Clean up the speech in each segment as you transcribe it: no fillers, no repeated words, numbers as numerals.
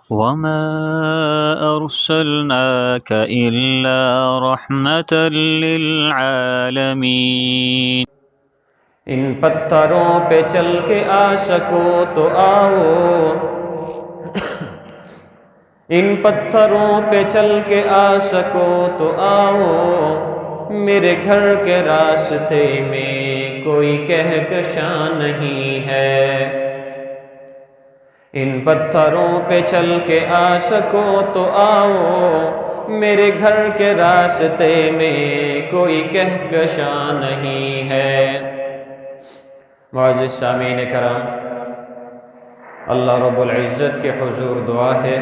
وما أرسلناك إلا رحمة للعالمين۔ ان پتھروں پہ چل کے آ سکو تو آؤ، ان پتھروں پہ چل کے آ سکو تو آؤ، میرے گھر کے راستے میں کوئی کہکشاں نہیں ہے۔ ان پتھروں پہ چل کے آ سکو تو آؤ، میرے گھر کے راستے میں کوئی کہکشاں نہیں ہے۔ معزز سامعین کرام، اللہ رب العزت کے حضور دعا ہے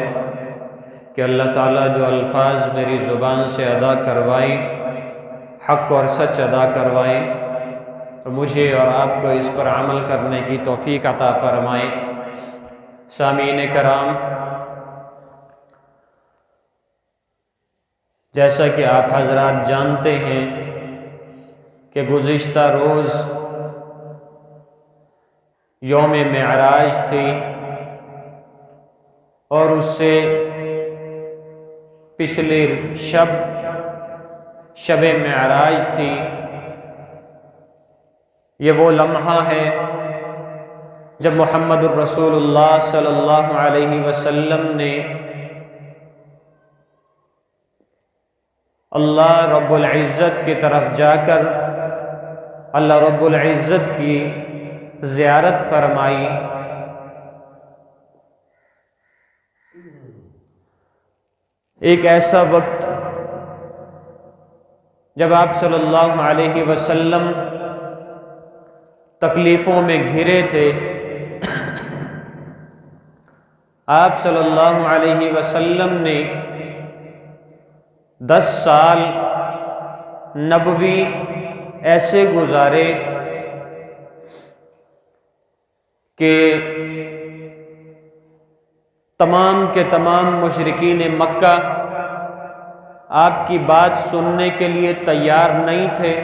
کہ اللہ تعالیٰ جو الفاظ میری زبان سے ادا کروائیں، حق اور سچ ادا کروائیں، اور مجھے اور آپ کو اس پر عمل کرنے کی توفیق عطا فرمائیں۔ سامعین کرام، جیسا کہ آپ حضرات جانتے ہیں کہ گزشتہ روز یوم معراج تھی، اور اس سے پچھلی شب معراج تھی۔ یہ وہ لمحہ ہے جب محمد الرسول اللہ صلی اللہ علیہ وسلم نے اللہ رب العزت کی طرف جا کر اللہ رب العزت کی زیارت فرمائی۔ ایک ایسا وقت جب آپ صلی اللہ علیہ وسلم تکلیفوں میں گھرے تھے، آپ صلی اللہ علیہ وسلم نے 10 سال نبوی ایسے گزارے کہ تمام کے تمام مشرکین مکہ آپ کی بات سننے کے لیے تیار نہیں تھے۔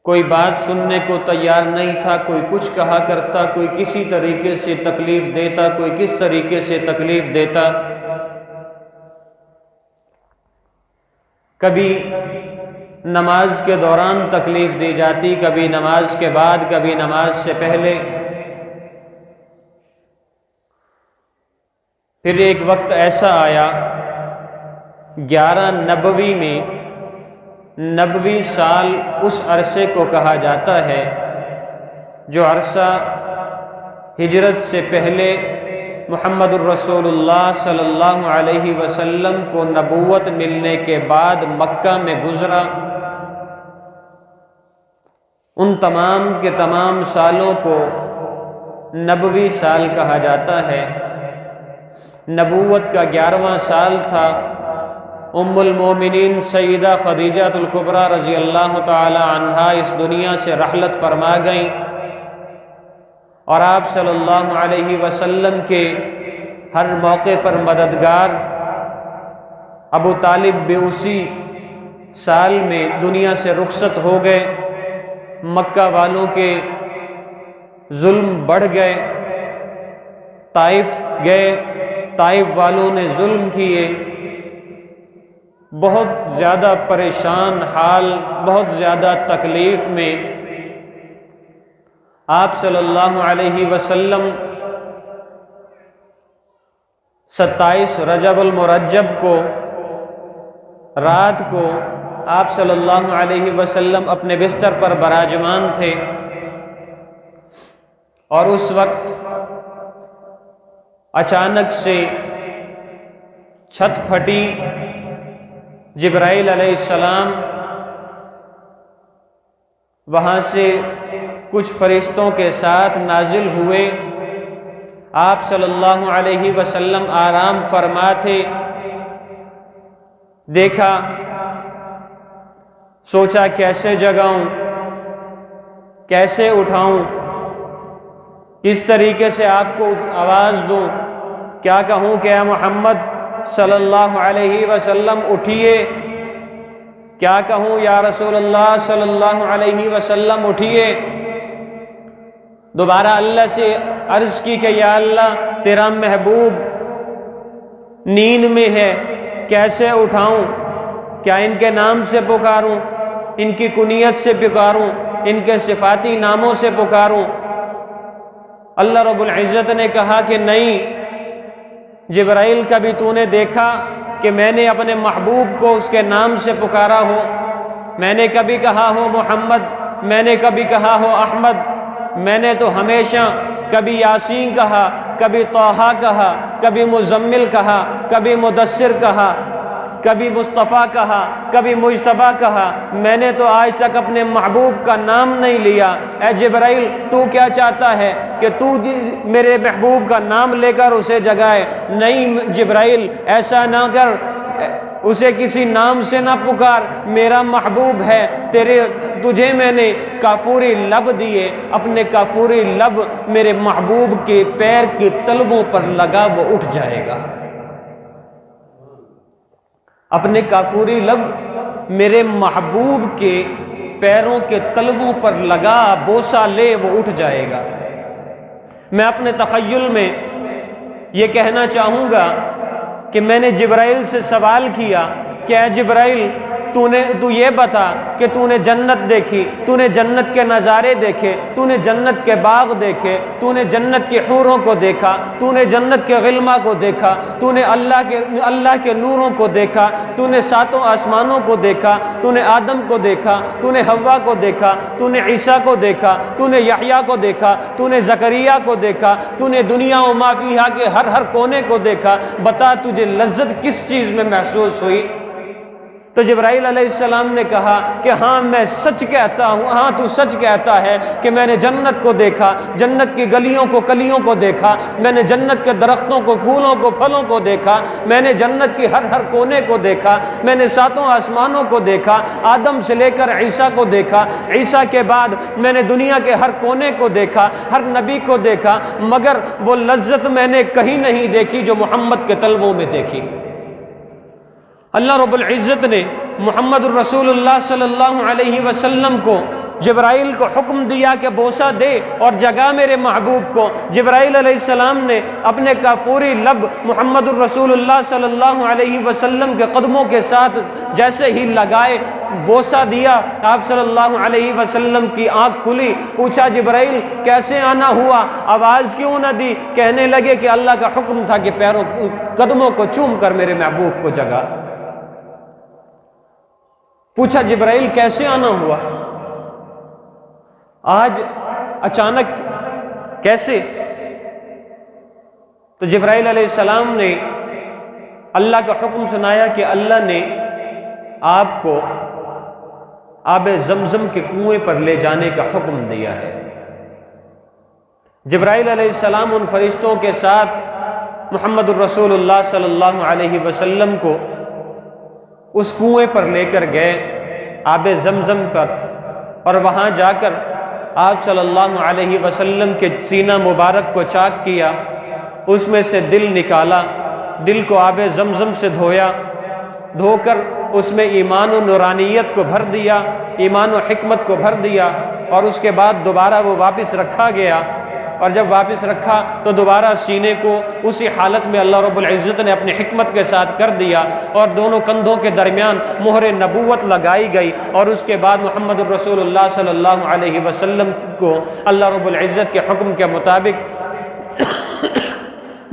کوئی بات سننے کو تیار نہیں تھا، کوئی کچھ کہا کرتا، کوئی کسی طریقے سے تکلیف دیتا، کوئی کس طریقے سے تکلیف دیتا۔ کبھی نماز کے دوران تکلیف دی جاتی، کبھی نماز کے بعد، کبھی نماز سے پہلے۔ پھر ایک وقت ایسا آیا 11 نبوی میں، نبوی سال اس عرصے کو کہا جاتا ہے جو عرصہ ہجرت سے پہلے محمد الرسول اللہ صلی اللہ علیہ وسلم کو نبوت ملنے کے بعد مکہ میں گزرا۔ ان تمام کے تمام سالوں کو نبوی سال کہا جاتا ہے۔ نبوت کا 11واں سال تھا۔ ام المومنین سیدہ خدیجہ الکبریٰ رضی اللہ تعالی عنہا اس دنیا سے رحلت فرما گئیں، اور آپ صلی اللہ علیہ وسلم کے ہر موقع پر مددگار ابو طالب بھی اسی سال میں دنیا سے رخصت ہو گئے۔ مکہ والوں کے ظلم بڑھ گئے، طائف گئے، طائف والوں نے ظلم کیے، بہت زیادہ پریشان حال، بہت زیادہ تکلیف میں آپ صلی اللہ علیہ وسلم 27 رجب المرجب کو رات کو آپ صلی اللہ علیہ وسلم اپنے بستر پر براجمان تھے، اور اس وقت اچانک سے چھت پھٹی، جبرائیل علیہ السلام وہاں سے کچھ فرشتوں کے ساتھ نازل ہوئے۔ آپ صلی اللہ علیہ وسلم آرام فرما تھے، دیکھا، سوچا کیسے جگاؤں، کیسے اٹھاؤں، کس طریقے سے آپ کو آواز دوں، کیا کہوں کہ اے محمد صلی اللہ علیہ وسلم اٹھیے، کیا کہوں یا رسول اللہ صلی اللہ علیہ وسلم اٹھیے۔ دوبارہ اللہ سے عرض کی کہ یا اللہ تیرا محبوب نیند میں ہے، کیسے اٹھاؤں؟ کیا ان کے نام سے پکاروں، ان کی کنیت سے پکاروں، ان کے صفاتی ناموں سے پکاروں؟ اللہ رب العزت نے کہا کہ نہیں جبرائیل، کبھی تو نے دیکھا کہ میں نے اپنے محبوب کو اس کے نام سے پکارا ہو؟ میں نے کبھی کہا ہو محمد، میں نے کبھی کہا ہو احمد؟ میں نے تو ہمیشہ کبھی یاسین کہا، کبھی طٰہٰ کہا، کبھی مزمل کہا، کبھی مدثر کہا، کبھی مصطفیٰ کہا، کبھی مجتبیٰ کہا، میں نے تو آج تک اپنے محبوب کا نام نہیں لیا۔ اے جبرائیل، تو کیا چاہتا ہے کہ تو میرے محبوب کا نام لے کر اسے جگائے؟ نہیں جبرائیل، ایسا نہ کر، اسے کسی نام سے نہ پکار، میرا محبوب ہے، تجھے میں نے کافوری لب دیے، اپنے کافوری لب میرے محبوب کے پیر کے تلووں پر لگا، وہ اٹھ جائے گا۔ اپنے کافوری لب میرے محبوب کے پیروں کے تلووں پر لگا، بوسہ لے، وہ اٹھ جائے گا۔ میں اپنے تخیل میں یہ کہنا چاہوں گا کہ میں نے جبرائیل سے سوال کیا کہ اے جبرائیل، تو یہ بتا کہ تو نے جنت دیکھی، تو نے جنت کے نظارے دیکھے، تو نے جنت کے باغ دیکھے، تو نے جنت کی حوروں کو دیکھا، تو نے جنت کے غلماں کو دیکھا، تو نے اللہ کے نوروں کو دیکھا، تو نے ساتوں آسمانوں کو دیکھا، تو نے آدم کو دیکھا، تو نے حوا کو دیکھا، تو نے عیسیٰ کو دیکھا، تو نے یحییٰ کو دیکھا، تو نے زکریا کو دیکھا، تو نے دنیا و ما فیہا کے ہر کونے کو دیکھا، بتا تجھے لذت کس چیز میں محسوس ہوئی؟ تو جبرائیل علیہ السلام نے کہا کہ ہاں میں سچ کہتا ہوں، ہاں تو سچ کہتا ہے کہ میں نے جنت کو دیکھا، جنت کی گلیوں کو کلیوں کو دیکھا، میں نے جنت کے درختوں کو، پھولوں کو، پھلوں کو دیکھا، میں نے جنت کی ہر کونے کو دیکھا، میں نے ساتوں آسمانوں کو دیکھا، آدم سے لے کر عیسیٰ کو دیکھا، عیسیٰ کے بعد میں نے دنیا کے ہر کونے کو دیکھا، ہر نبی کو دیکھا، مگر وہ لذت میں نے کہیں نہیں دیکھی جو محمد کے تلووں میں دیکھی۔ اللہ رب العزت نے محمد الرسول اللہ صلی اللہ علیہ وسلم کو جبرائیل کو حکم دیا کہ بوسہ دے اور جگا میرے محبوب کو۔ جبرائیل علیہ السلام نے اپنے کافوری لب محمد الرسول اللہ صلی اللہ علیہ وسلم کے قدموں کے ساتھ جیسے ہی لگائے، بوسہ دیا، آپ صلی اللہ علیہ وسلم کی آنکھ کھلی۔ پوچھا جبرائیل کیسے آنا ہوا، آواز کیوں نہ دی؟ کہنے لگے کہ اللہ کا حکم تھا کہ قدموں کو چوم کر میرے محبوب کو جگا۔ پوچھا جبرائیل کیسے آنا ہوا، آج اچانک کیسے؟ تو جبرائیل علیہ السلام نے اللہ کا حکم سنایا کہ اللہ نے آپ کو آب زمزم کے کنویں پر لے جانے کا حکم دیا ہے۔ جبرائیل علیہ السلام ان فرشتوں کے ساتھ محمد الرسول اللہ صلی اللہ علیہ وسلم کو اس کنویں پر لے کر گئے، آب زمزم پر، اور وہاں جا کر آپ صلی اللہ علیہ وسلم کے سینہ مبارک کو چاک کیا، اس میں سے دل نکالا، دل کو آب زمزم سے دھویا، دھو کر اس میں ایمان و نورانیت کو بھر دیا، ایمان و حکمت کو بھر دیا، اور اس کے بعد دوبارہ وہ واپس رکھا گیا۔ اور جب واپس رکھا تو دوبارہ سینے کو اسی حالت میں اللہ رب العزت نے اپنی حکمت کے ساتھ کر دیا، اور دونوں کندھوں کے درمیان مہر نبوت لگائی گئی، اور اس کے بعد محمد الرسول اللہ صلی اللہ علیہ وسلم کو اللہ رب العزت کے حکم کے مطابق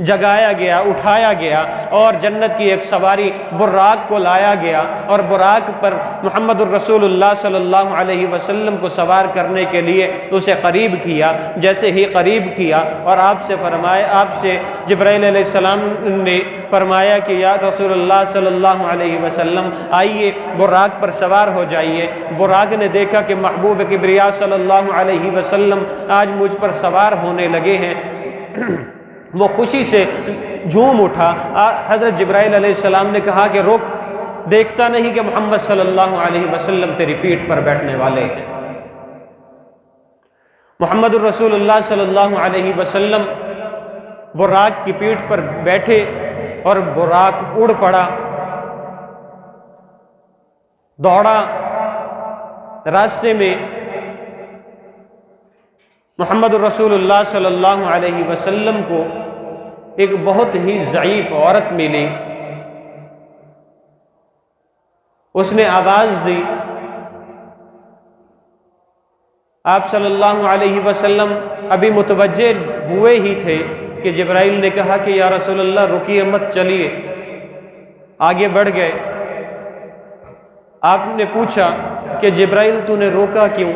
جگایا گیا، اٹھایا گیا، اور جنت کی ایک سواری براق کو لایا گیا، اور براق پر محمد الرسول اللہ صلی اللہ علیہ وسلم کو سوار کرنے کے لیے اسے قریب کیا۔ جیسے ہی قریب کیا اور آپ سے جبرائیل علیہ السلام نے فرمایا کہ یا رسول اللہ صلی اللہ علیہ وسلم آئیے براق پر سوار ہو جائیے۔ براق نے دیکھا کہ محبوب کبریا صلی اللہ علیہ وسلم آج مجھ پر سوار ہونے لگے ہیں، وہ خوشی سے جھوم اٹھا۔ حضرت جبرائیل علیہ السلام نے کہا کہ رک، دیکھتا نہیں کہ محمد صلی اللہ علیہ وسلم تیری پیٹھ پر بیٹھنے والے ہیں؟ محمد الرسول اللہ صلی اللہ علیہ وسلم براق کی پیٹھ پر بیٹھے اور براق اڑ پڑا، دوڑا، راستے میں محمد الرسول اللہ صلی اللہ علیہ وسلم کو ایک بہت ہی ضعیف عورت ملی. اس نے آواز دی. آپ صلی اللہ علیہ وسلم ابھی متوجہ ہوئے ہی تھے کہ جبرائیل نے کہا کہ یا رسول اللہ رکیے مت، چلیے. آگے بڑھ گئے. آپ نے پوچھا کہ جبرائیل تو نے روکا کیوں؟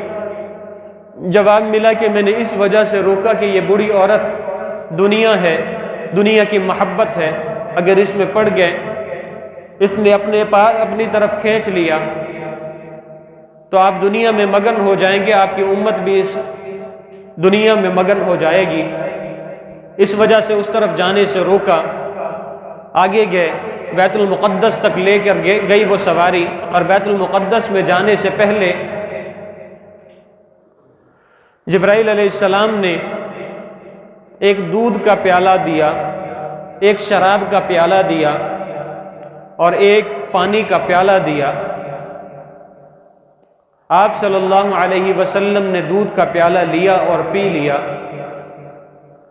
جواب ملا کہ میں نے اس وجہ سے روکا کہ یہ بوڑھی عورت دنیا ہے، دنیا کی محبت ہے، اگر اس میں پڑ گئے، اس نے اپنی طرف کھینچ لیا تو آپ دنیا میں مگن ہو جائیں گے، آپ کی امت بھی اس دنیا میں مگن ہو جائے گی. اس وجہ سے اس طرف جانے سے روکا. آگے گئے، بیت المقدس تک لے کر گئی وہ سواری، اور بیت المقدس میں جانے سے پہلے جبرائیل علیہ السلام نے ایک دودھ کا پیالہ دیا، ایک شراب کا پیالہ دیا اور ایک پانی کا پیالہ دیا. آپ صلی اللہ علیہ وسلم نے دودھ کا پیالہ لیا اور پی لیا.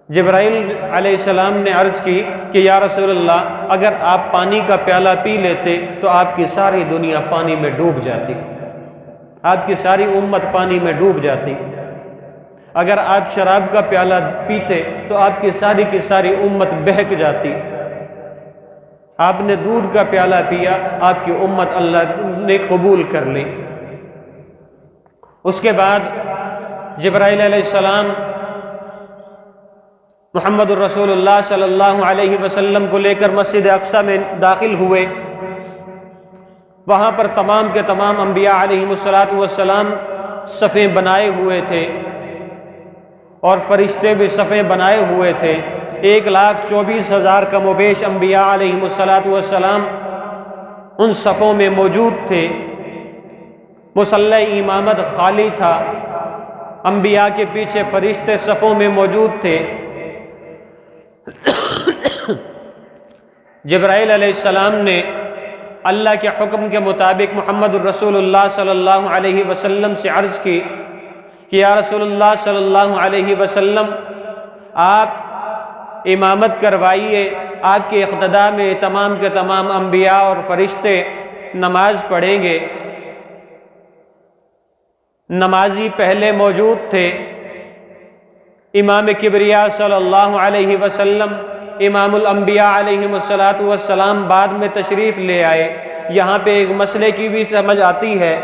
جبرائیل علیہ السلام نے عرض کی کہ یا رسول اللہ اگر آپ پانی کا پیالہ پی لیتے تو آپ کی ساری دنیا پانی میں ڈوب جاتی، آپ کی ساری امت پانی میں ڈوب جاتی. اگر آپ شراب کا پیالہ پیتے تو آپ کی ساری امت بہک جاتی. آپ نے دودھ کا پیالہ پیا، آپ کی امت اللہ نے قبول کر لی. اس کے بعد جبرائیل علیہ السلام محمد الرسول اللہ صلی اللہ علیہ وسلم کو لے کر مسجد اقصی میں داخل ہوئے. وہاں پر تمام کے تمام انبیاء علیہ السلام صفیں بنائے ہوئے تھے اور فرشتے بھی صفیں بنائے ہوئے تھے. 1,24,000 کم و بیش انبیاء علیہ السلام ان صفوں میں موجود تھے. مصلی امامت خالی تھا، انبیاء کے پیچھے فرشتے صفوں میں موجود تھے. جبرائیل علیہ السلام نے اللہ کے حکم کے مطابق محمد الرسول اللہ صلی اللہ علیہ وسلم سے عرض کی کہ یا رسول اللہ صلی اللہ علیہ وسلم آپ امامت کروائیے، آپ کے اقتداء میں تمام کے تمام انبیاء اور فرشتے نماز پڑھیں گے. نمازی پہلے موجود تھے. امام کبریا صلی اللہ علیہ وسلم، امام الانبیاء علیہ السلام بعد میں تشریف لے آئے. یہاں پہ ایک مسئلے کی بھی سمجھ آتی ہے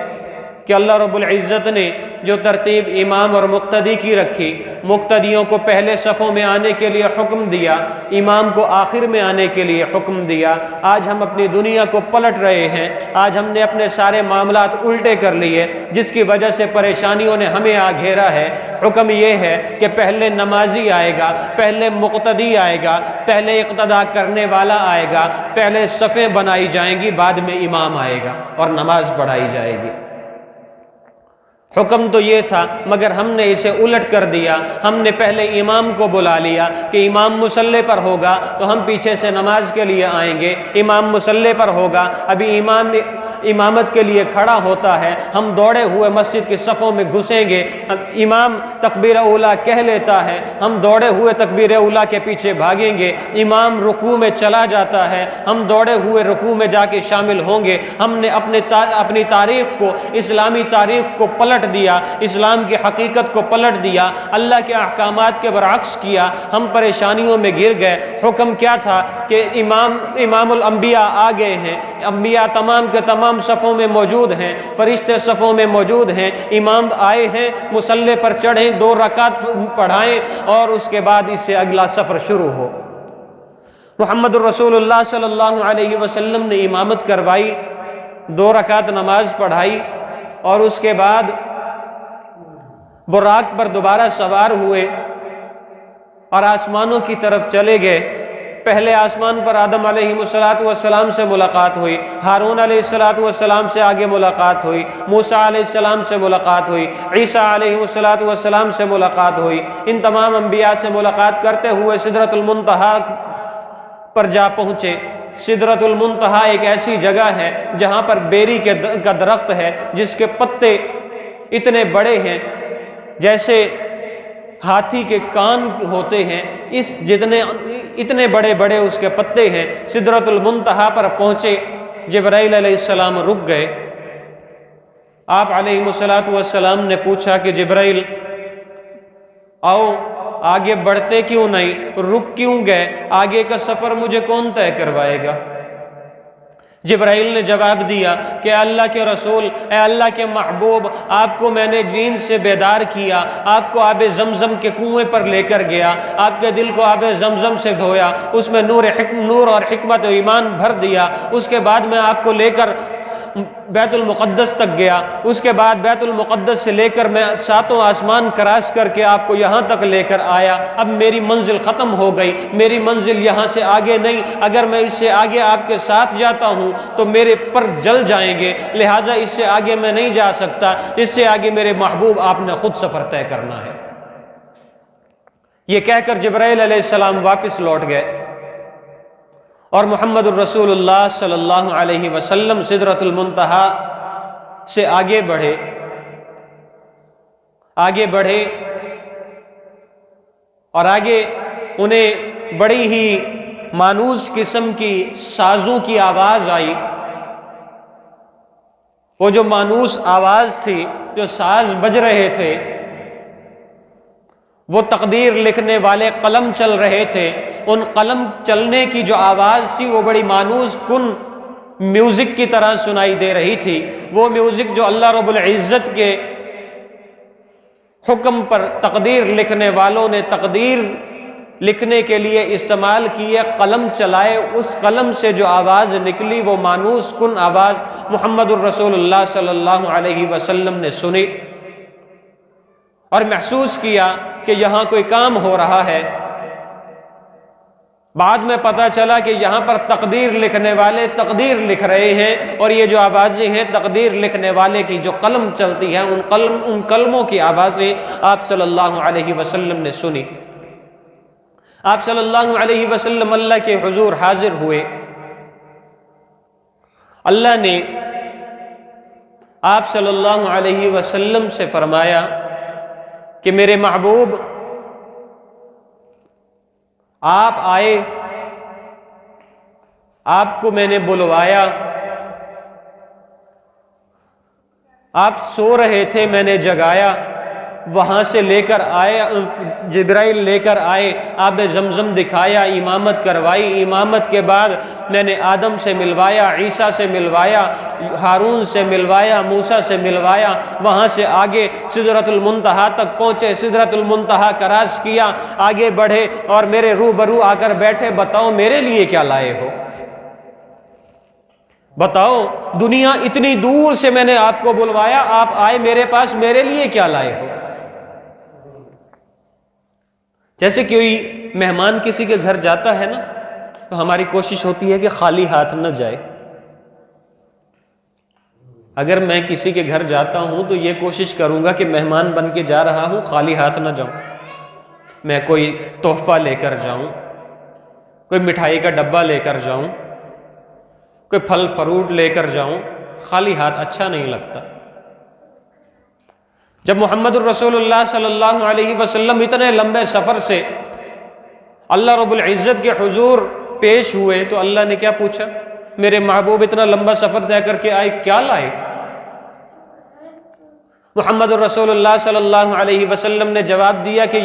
کہ اللہ رب العزت نے جو ترتیب امام اور مقتدی کی رکھی، مقتدیوں کو پہلے صفوں میں آنے کے لیے حکم دیا، امام کو آخر میں آنے کے لیے حکم دیا. آج ہم اپنی دنیا کو پلٹ رہے ہیں، آج ہم نے اپنے سارے معاملات الٹے کر لیے، جس کی وجہ سے پریشانیوں نے ہمیں آ گھیرا ہے. حکم یہ ہے کہ پہلے نمازی آئے گا، پہلے مقتدی آئے گا، پہلے اقتداء کرنے والا آئے گا، پہلے صفیں بنائی جائیں گی، بعد میں امام آئے گا اور نماز پڑھائی جائے گی. حکم تو یہ تھا، مگر ہم نے اسے الٹ کر دیا. ہم نے پہلے امام کو بلا لیا کہ امام مصلی پر ہوگا تو ہم پیچھے سے نماز کے لیے آئیں گے. امام مصلی پر ہوگا، ابھی امام امامت کے لیے کھڑا ہوتا ہے، ہم دوڑے ہوئے مسجد کی صفوں میں گھسیں گے. امام تکبیر اولیٰ کہہ لیتا ہے، ہم دوڑے ہوئے تکبیر اولیٰ کے پیچھے بھاگیں گے. امام رکوع میں چلا جاتا ہے، ہم دوڑے ہوئے رکوع میں جا کے شامل ہوں گے. ہم نے اپنی تاریخ کو، اسلامی تاریخ کو پلٹ دیا، اسلام کی حقیقت کو پلٹ دیا، اللہ کے احکامات کے برعکس کیا. ہم پریشانیوں میں گر گئے. حکم کیا تھا کہ امام الانبیاء آ گئے ہیں، انبیاء تمام کے تمام صفوں میں موجود ہیں، فرشتے صفوں میں موجود ہیں، امام آئے ہیں، مصلی پر چڑھیں، 2 رکعت پڑھائیں اور اس کے بعد اس سے اگلا سفر شروع ہو. محمد الرسول اللہ صلی اللہ علیہ وسلم نے امامت کروائی، 2 رکعت نماز پڑھائی اور اس کے بعد براق پر دوبارہ سوار ہوئے اور آسمانوں کی طرف چلے گئے. پہلے آسمان پر آدم علیہ السلام سے ملاقات ہوئی، ہارون علیہ السلام سے آگے ملاقات ہوئی، موسیٰ علیہ السلام سے ملاقات ہوئی، عیسیٰ علیہ السلام سے ملاقات ہوئی. ان تمام انبیاء سے ملاقات کرتے ہوئے سدرۃ المنتہا پر جا پہنچے. سدرۃ المنتہا ایک ایسی جگہ ہے جہاں پر بیری کا درخت ہے، جس کے پتے اتنے بڑے ہیں جیسے ہاتھی کے کان ہوتے ہیں، اتنے بڑے بڑے اس کے پتے ہیں۔ سدرۃ المنتہا پر پہنچے، جبرائیل علیہ السلام رک گئے۔ آپ علیہ السلام نے پوچھا کہ جبرائیل آؤ، آگے بڑھتے کیوں نہیں، رک کیوں گئے، آگے کا سفر مجھے کون طے کروائے گا؟ جبرائیل نے جواب دیا کہ اللہ کے رسول، اے اللہ کے محبوب، آپ کو میں نے نیند سے بیدار کیا، آپ کو آب زمزم کے کنویں پر لے کر گیا، آپ کے دل کو آب زمزم سے دھویا، اس میں نور اور حکمت و ایمان بھر دیا، اس کے بعد میں آپ کو لے کر بیت المقدس تک گیا، اس کے بعد بیت المقدس سے لے کر میں 7 آسمان کراس کر کے آپ کو یہاں تک لے کر آیا۔ اب میری منزل ختم ہو گئی، میری منزل یہاں سے آگے نہیں، اگر میں اس سے آگے آپ کے ساتھ جاتا ہوں تو میرے پر جل جائیں گے، لہٰذا اس سے آگے میں نہیں جا سکتا، اس سے آگے میرے محبوب آپ نے خود سفر طے کرنا ہے۔ یہ کہہ کر جبرائیل علیہ السلام واپس لوٹ گئے اور محمد الرسول اللہ صلی اللہ علیہ وسلم سدرۃ المنتہا سے آگے بڑھے اور آگے انہیں بڑی ہی مانوس قسم کی سازوں کی آواز آئی۔ وہ جو مانوس آواز تھی، جو ساز بج رہے تھے، وہ تقدیر لکھنے والے قلم چل رہے تھے، ان قلم چلنے کی جو آواز تھی وہ بڑی مانوس کن میوزک کی طرح سنائی دے رہی تھی۔ وہ میوزک جو اللہ رب العزت کے حکم پر تقدیر لکھنے والوں نے تقدیر لکھنے کے لیے استعمال کیے، قلم چلائے، اس قلم سے جو آواز نکلی وہ مانوس کن آواز محمد الرسول اللہ صلی اللہ علیہ وسلم نے سنی اور محسوس کیا کہ یہاں کوئی کام ہو رہا ہے۔ بعد میں پتہ چلا کہ یہاں پر تقدیر لکھنے والے تقدیر لکھ رہے ہیں، اور یہ جو آوازیں ہیں تقدیر لکھنے والے کی جو قلم چلتی ہے، ان قلموں کی آوازیں آپ صلی اللہ علیہ وسلم نے سنی۔ آپ صلی اللہ علیہ وسلم اللہ کے حضور حاضر ہوئے۔ اللہ نے آپ صلی اللہ علیہ وسلم سے فرمایا کہ میرے محبوب آپ آئے، آپ کو میں نے بلوایا، آپ سو رہے تھے، میں نے جگایا، وہاں سے لے کر آئے، جبرائیل لے کر آئے، آب زمزم دکھایا، امامت کروائی، امامت کے بعد میں نے آدم سے ملوایا، عیسیٰ سے ملوایا، ہارون سے ملوایا، موسیٰ سے ملوایا، وہاں سے آگے سدرۃ المنتہا تک پہنچے، سدرۃ المنتہا کراس کیا، آگے بڑھے اور میرے روبرو آ کر بیٹھے، بتاؤ میرے لیے کیا لائے ہو؟ بتاؤ، دنیا اتنی دور سے میں نے آپ کو بلوایا، آپ آئے میرے پاس، میرے لیے کیا لائے ہو؟ جیسے کوئی مہمان کسی کے گھر جاتا ہے نا، تو ہماری کوشش ہوتی ہے کہ خالی ہاتھ نہ جائے۔ اگر میں کسی کے گھر جاتا ہوں تو یہ کوشش کروں گا کہ مہمان بن کے جا رہا ہوں، خالی ہاتھ نہ جاؤں، میں کوئی تحفہ لے کر جاؤں، کوئی مٹھائی کا ڈبہ لے کر جاؤں، کوئی پھل فروٹ لے کر جاؤں، خالی ہاتھ اچھا نہیں لگتا۔ جب محمد الرسول اللہ صلی اللہ علیہ وسلم اتنے لمبے سفر سے اللہ رب العزت کے حضور پیش ہوئے تو اللہ نے کیا پوچھا؟ میرے محبوب اتنا لمبا سفر طے کر کے آئے، کیا لائے؟ محمد الرسول اللہ صلی اللہ علیہ وسلم نے جواب دیا کہ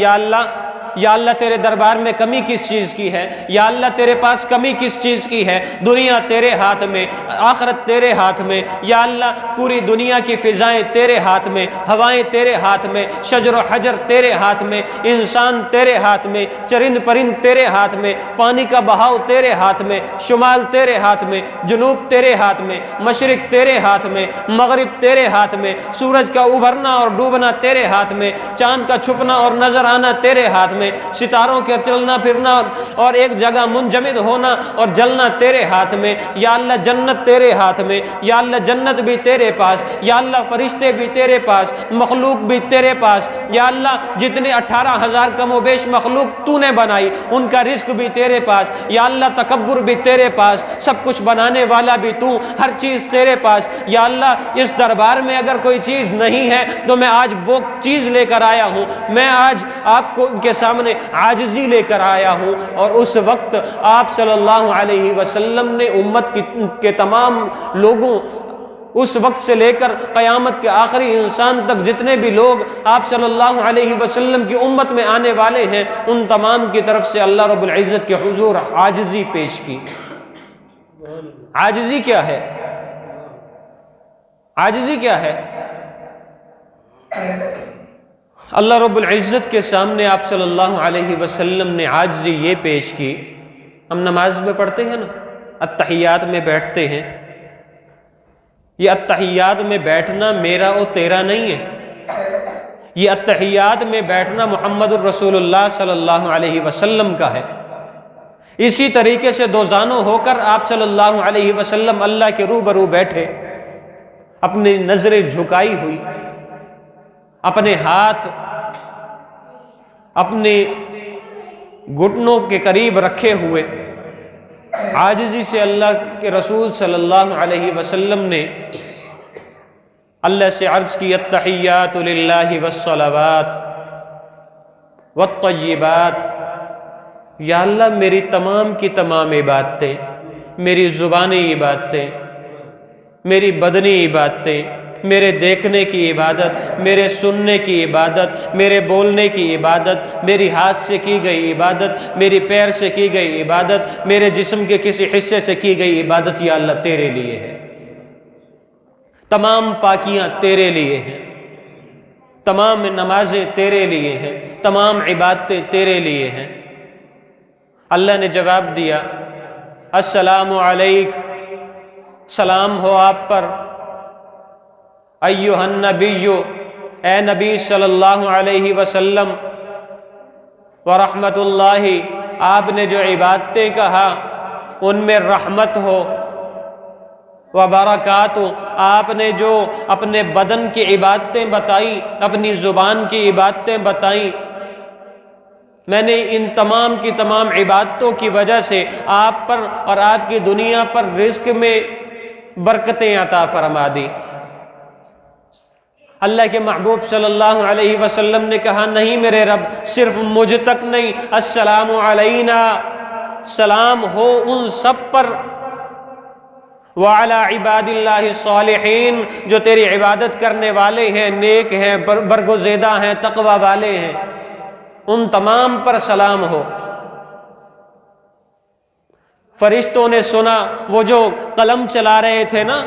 یا اللہ تیرے دربار میں کمی کس چیز کی ہے؟ یا اللہ تیرے پاس کمی کس چیز کی ہے؟ دنیا تیرے ہاتھ میں، آخرت تیرے ہاتھ میں، یا اللہ پوری دنیا کی فضائیں تیرے ہاتھ میں، ہوائیں تیرے ہاتھ میں، شجر و حجر تیرے ہاتھ میں، انسان تیرے ہاتھ میں، چرند پرند تیرے ہاتھ میں، پانی کا بہاؤ تیرے ہاتھ میں، شمال تیرے ہاتھ میں، جنوب تیرے ہاتھ میں، مشرق تیرے ہاتھ میں، مغرب تیرے ہاتھ میں، سورج کا ابھرنا اور ڈوبنا تیرے ہاتھ میں، چاند کا چھپنا اور نظر آنا تیرے ہاتھ میں، میں، ستاروں کے چلنا پھرنا اور ایک جگہ منجمد ہونا اور جلنا تیرے ہاتھ میں۔ یا اللہ جنت تیرے ہاتھ میں، یا اللہ جنت بھی تیرے پاس، یا اللہ فرشتے بھی تیرے پاس، مخلوق بھی تیرے پاس، یا اللہ جتنے 18,000 کم و بیش مخلوق تو نے بنائی ان کا رزق بھی تیرے پاس، یا اللہ تکبر بھی تیرے پاس، سب کچھ بنانے والا بھی تو، ہر چیز تیرے پاس۔ یا اللہ اس دربار میں اگر کوئی چیز نہیں ہے تو میں آج وہ چیز لے کر آیا ہوں، میں آج آپ کو کے سامنے عاجزی لے کر آیا ہوں۔ اور اس وقت آپ صلی اللہ علیہ وسلم نے امت کے تمام لوگوں، اس وقت سے لے کر قیامت کے آخری انسان تک جتنے بھی لوگ آپ صلی اللہ علیہ وسلم کی امت میں آنے والے ہیں، ان تمام کی طرف سے اللہ رب العزت کے حضور عاجزی پیش کی۔ عاجزی کیا ہے؟ عاجزی کیا ہے؟ اللہ رب العزت کے سامنے آپ صلی اللہ علیہ وسلم نے عاجزی یہ پیش کی۔ ہم نماز میں پڑھتے ہیں نا، التحیات میں بیٹھتے ہیں، یہ التحیات میں بیٹھنا میرا اور تیرا نہیں ہے، یہ التحیات میں بیٹھنا محمد الرسول اللہ صلی اللہ علیہ وسلم کا ہے۔ اسی طریقے سے دو زانوں ہو کر آپ صلی اللہ علیہ وسلم اللہ کے روبرو بیٹھے، اپنی نظریں جھکائی ہوئی، اپنے ہاتھ اپنے گھٹنوں کے قریب رکھے ہوئے، عاجزی سے اللہ کے رسول صلی اللہ علیہ وسلم نے اللہ سے عرض کی، التحیات للہ والصلوات والطیبات، یا اللہ میری تمام کی تمام عبادتیں، میری زبانی عبادتیں، میری بدنی عبادتیں، میرے دیکھنے کی عبادت، میرے سننے کی عبادت، میرے بولنے کی عبادت، میری ہاتھ سے کی گئی عبادت، میری پیر سے کی گئی عبادت، میرے جسم کے کسی حصے سے کی گئی عبادت، یا اللہ تیرے لیے ہے۔ تمام پاکیاں تیرے لیے ہیں، تمام نمازیں تیرے لیے ہیں، تمام عبادتیں تیرے لیے ہیں۔ اللہ نے جواب دیا، السلام علیک، سلام ہو آپ پر، ایھا النبی، اے نبی صلی اللہ علیہ وسلم، ورحمت اللہ، آپ نے جو عبادتیں کہا ان میں رحمت ہو، وبرکاتہ، آپ نے جو اپنے بدن کی عبادتیں بتائیں، اپنی زبان کی عبادتیں بتائیں، میں نے ان تمام کی تمام عبادتوں کی وجہ سے آپ پر اور آپ کی دنیا پر رزق میں برکتیں عطا فرما دی۔ اللہ کے محبوب صلی اللہ علیہ وسلم نے کہا، نہیں میرے رب، صرف مجھ تک نہیں، السلام علینا، سلام ہو ان سب پر، وعلی عباد اللہ الصالحین، جو تیری عبادت کرنے والے ہیں، نیک ہیں، برگزیدہ ہیں، تقوی والے ہیں، ان تمام پر سلام ہو۔ فرشتوں نے سنا، وہ جو قلم چلا رہے تھے نا،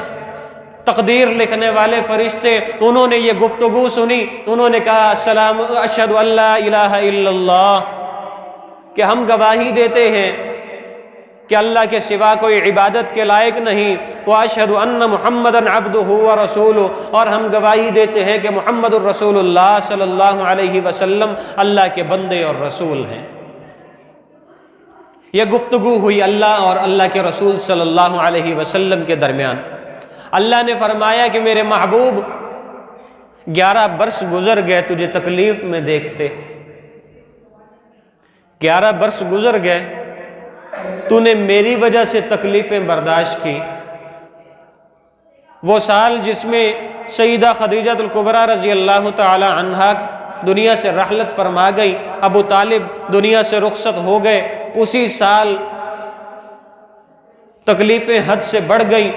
تقدیر لکھنے والے فرشتے، انہوں نے یہ گفتگو سنی، انہوں نے کہا، السلام اشہد ان لا الہ الا اللہ، کہ ہم گواہی دیتے ہیں کہ اللہ کے سوا کوئی عبادت کے لائق نہیں، واشہد ان محمدًا عبدہ ورسولہ، اور ہم گواہی دیتے ہیں کہ محمد الرسول اللہ صلی اللہ علیہ وسلم اللہ کے بندے اور رسول ہیں۔ یہ گفتگو ہوئی اللہ اور اللہ کے رسول صلی اللہ علیہ وسلم کے درمیان۔ اللہ نے فرمایا کہ میرے محبوب، 11 برس گزر گئے تجھے تکلیف میں دیکھتے، 11 برس گزر گئے، تو نے میری وجہ سے تکلیفیں برداشت کی۔ وہ سال جس میں سیدہ خدیجہ الکبریٰ رضی اللہ تعالی عنہا دنیا سے رحلت فرما گئی، ابو طالب دنیا سے رخصت ہو گئے، اسی سال تکلیفیں حد سے بڑھ گئی،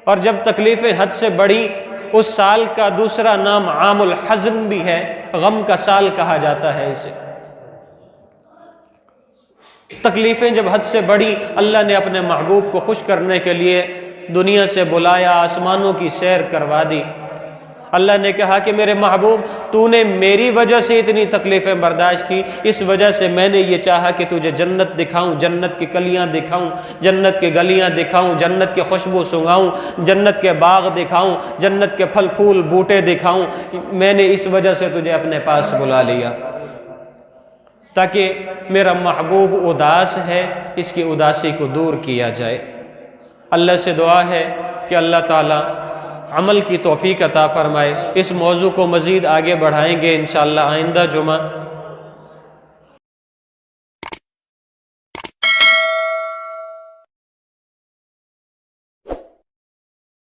اور جب تکلیفیں حد سے بڑھی، اس سال کا دوسرا نام عام الحزن بھی ہے، غم کا سال کہا جاتا ہے اسے۔ تکلیفیں جب حد سے بڑھی، اللہ نے اپنے محبوب کو خوش کرنے کے لیے دنیا سے بلایا، آسمانوں کی سیر کروا دی۔ اللہ نے کہا کہ میرے محبوب، تو نے میری وجہ سے اتنی تکلیفیں برداشت کی، اس وجہ سے میں نے یہ چاہا کہ تجھے جنت دکھاؤں، جنت کی کلیاں دکھاؤں، جنت کی گلیاں دکھاؤں، جنت کے خوشبو سنگاؤں، جنت کے باغ دکھاؤں، جنت کے پھل پھول بوٹے دکھاؤں، میں نے اس وجہ سے تجھے اپنے پاس بلا لیا۔ تاکہ میرا محبوب اداس ہے، اس کی اداسی کو دور کیا جائے۔ اللہ سے دعا ہے کہ اللہ تعالیٰ عمل کی توفیق عطا فرمائے۔ اس موضوع کو مزید آگے بڑھائیں گے انشاءاللہ آئندہ جمعہ۔